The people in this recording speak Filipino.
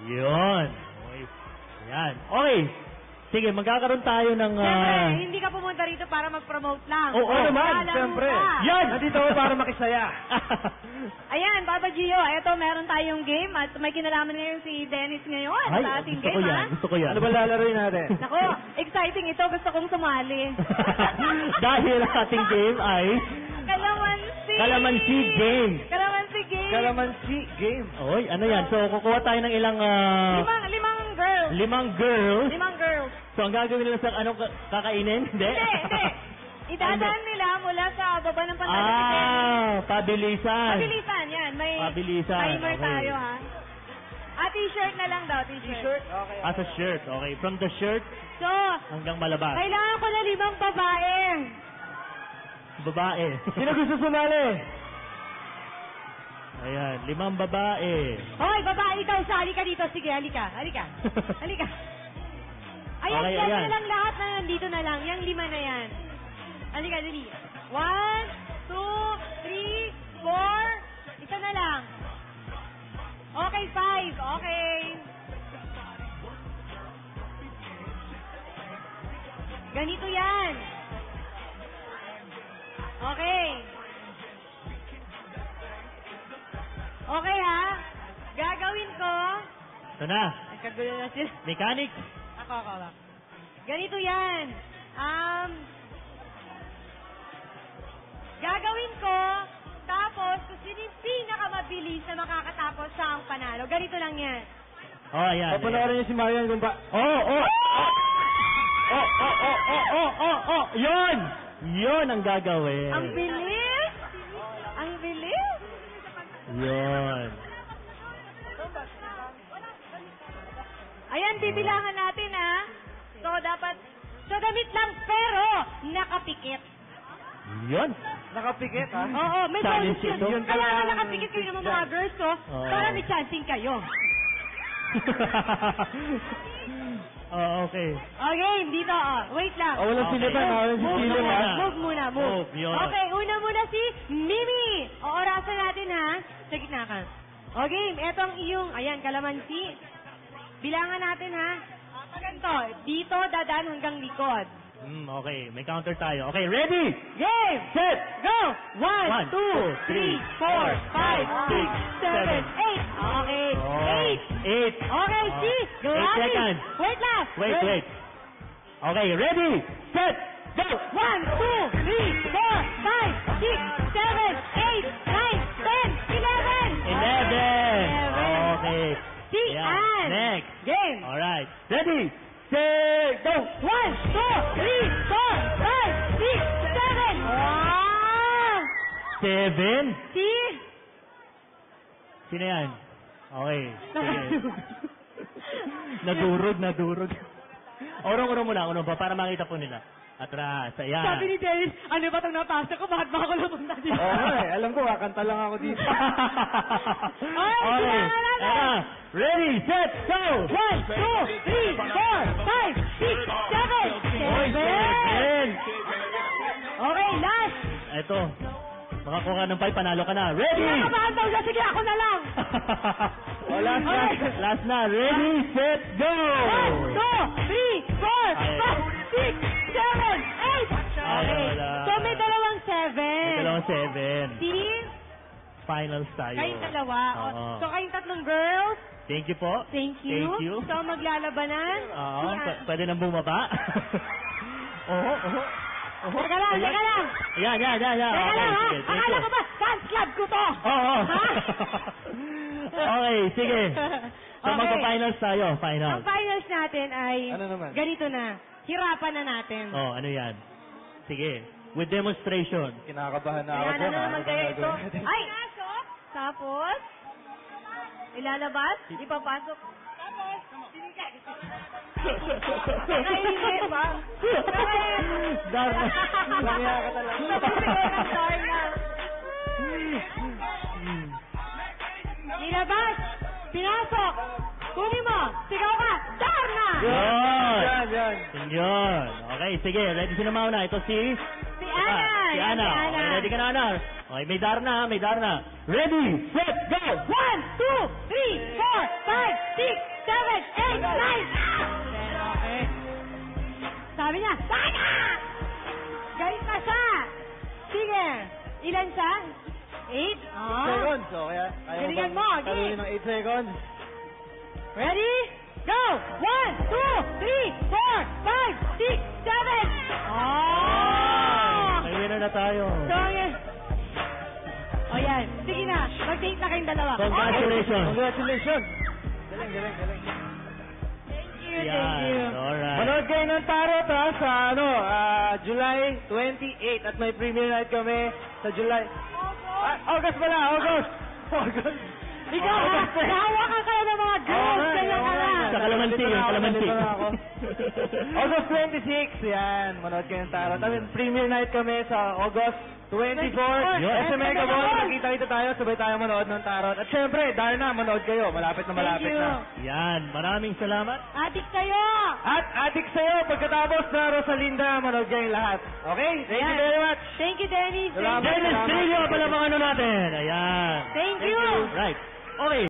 Yun. Okay. Ayan. Okay. Sige, magkakaroon tayo ng... Siyempre, hindi ka pumunta rito para mag-promote lang. Oo naman, Alam siyempre. mo ka. Yan! Nandito ako para makisaya. Ayan, Papa Gio, eto meron tayong game at may kinalaman ngayon si Dennis ngayon Ay, sa ating gusto ko game, yan. ha? Gusto ko yan. Ano ba lalaroin natin? Nako, exciting ito. Gusto kong sumali. Dahil ang ating game ay... Kalamansi! Kalamansi game. Kalamansi game! Kalamansi game. Oy, ano yan? So, kukuha tayo ng ilang... Limang girls. 5 girls. 5 girls. So, ang gagawin nila sa anong kakainin? Hindi? Hindi. Idadaan nila mula sa baba ng pantalla. Pabilisan. Pabilisan, yan. May Pabilisan, timer okay. tayo, ha? T-shirt na lang daw, t-shirt. T-shirt? Okay. As a shirt. Okay. From the shirt So, hanggang malabas. kailangan ko na 5 babae. Babae. Sino gusto sumali? Ayan. 5 babae. Hoy, babae ikaw, sali ka dito. Sige, halika. Halika. Halika. Ayan, Okay, yan ayan. na lang lahat na nandito na lang. Yang 5 na yan. Halika, dali. 1, 2, 3, 4. Isa na lang. Okay, 5. Okay. Ganito yan. Okay. Okay, ha? Gagawin ko. Ito na. Ay, kagulo na sila. Mechanic. Ako. Ganito yan. Gagawin ko, tapos kung sino yung pinakamabilis na makakatapos siya ang panalo. Ganito lang yan. Oh, ayan. Papanoorin niyo si Marian kung pa... Yun! Yun ang gagawin. Ang bilis! Ang bilis! Yun. Ayan, bibilangan natin, ha? So, dapat... So, damit lang, pero nakapikit. Yun. Nakapikit, ha? Oo, may Challenge bonus ito. yun. Kaya nakapikit kayo ng mga girls, ko, Oo. para may chancing kayo. Oh, okay. Okay, dito, wait lang. Walang Okay. silipan, walang Move silipan, ha? muna, move. Move, yun. Okay, una muna si Mimi. O, orasan natin, ha? Sa gitna ka. Okay, eto ang iyong, ayan, kalamansi. Bilangan natin, ha? Ganito, dito dadaan hanggang likod. Okay, may counter tayo. Okay, ready? Game! Set! Go! 1, 2, 3, 4, 5, 6, 7, 8. 8. Okay, Oh, 8. 8. Okay, si 8 Gladys. seconds. Wait lang. Wait. Okay, ready? Set! Go! 1, 2, 3, 4, 5, 6, 7, 8, 9, 10, 11. 11. Okay. Si Ayan. Ann. Next. Game. Alright. Ready? Set! Go! 1, 2, 3, 4, 5, 6, 7. Wow! 7? Si? Sino yan? Okay. Sige. Nadurog. Urong muna, pa para makita po nila. Atras, ayan. Sabi ni Dennis, ano ba itong napasok ko? Bakit ba ako napunta dito? Alam ko, kakanta lang ako dito. Okay. Tara. Ready, set, go! 1, 2, 3, 4, 5, 6, 7, 7. Okay, last. Eto. Makakuha ka ng 5, panalo ka na. Ready! Nakakabahan daw siya. Sige, ako na lang. Last na. Ready, set, go! 1, 2, 3, 4, 5, 6, 7, 8. Okay. wala. So, may dalawang 7. May dalawang 7. Si? Finals tayo. Kayong dalawa. Oo. So, kayong tatlong girls. Thank you po. Thank you. Thank you. So, maglalabanan. Oo, Si Ann. pwede nang bumaba. Oo. Teka lang. Yan. Teka lang, ha? Sige, thank Akala you. ko ba, fans club ko to. Oo. Ha? Okay, sige. So, Okay. magpa-finals tayo. Finals. Ang finals natin ay Ano naman? ganito na. Hirapan na natin. Oh, ano yan? Sige. With demonstration. Kinakabahan na ako. Ayan, ano naman kaya ito? Natin. Ay! Tapos, ilalabas, ipapasok. Tapos, nakainit ba? Darna. Langya ka talaga. Darna. Nilabas, pinasok, kunin mo, sigaw ka, Darna! Yun. Yan. Yun. Okay, sige. Ready sino mauna? Ito si... Si Ana! Si Ana. Okay, ready ka na, Ana? Okay, may Darna. Ready, set, go! 1, 2, 3, 4, 5, 6, 7, 8, 9. Okay. Sabi niya, sana! Galit na siya. Sige. Ilan siya? 8? Seconds. So, kaya ayaw Galingan bang mo, game. talunin ng 8 seconds. Ready? Go! 1, 2, 3, 4, 5, 6, 7. May winner na tayo. So, yan. O yan. Sige na. Mag-date na kayong dalawa. Congratulations. Congratulations. Galing, galing, galing. Thank you. Alright. Manood kayo ng Tarot ha, sa July 28 at may premiere night kami sa July. August pala, August. August. Ikaw ha, nahawakan kayo ng mga girls. Kaya ka na. Sa kalamansi, yung kalamansi. August 26, yan. Manood kayo ng Tarot. I mean, premiere night kami sa August 24. Yes. SM Mega Mall, nakita-kita tayo, sabay tayo manood ng Tarot. At syempre, Darna, manood kayo. Malapit na malapit Thank you. na. Yan, maraming salamat. Adik kayo. At adik sa'yo, pagkatapos na Rosalinda, manood kayong lahat. Okay? Thank you Yan. very much. Thank you, Dennis. Salamat. Dennis Trillo pala mga ano natin. Ayan. Thank you. Right. Okay.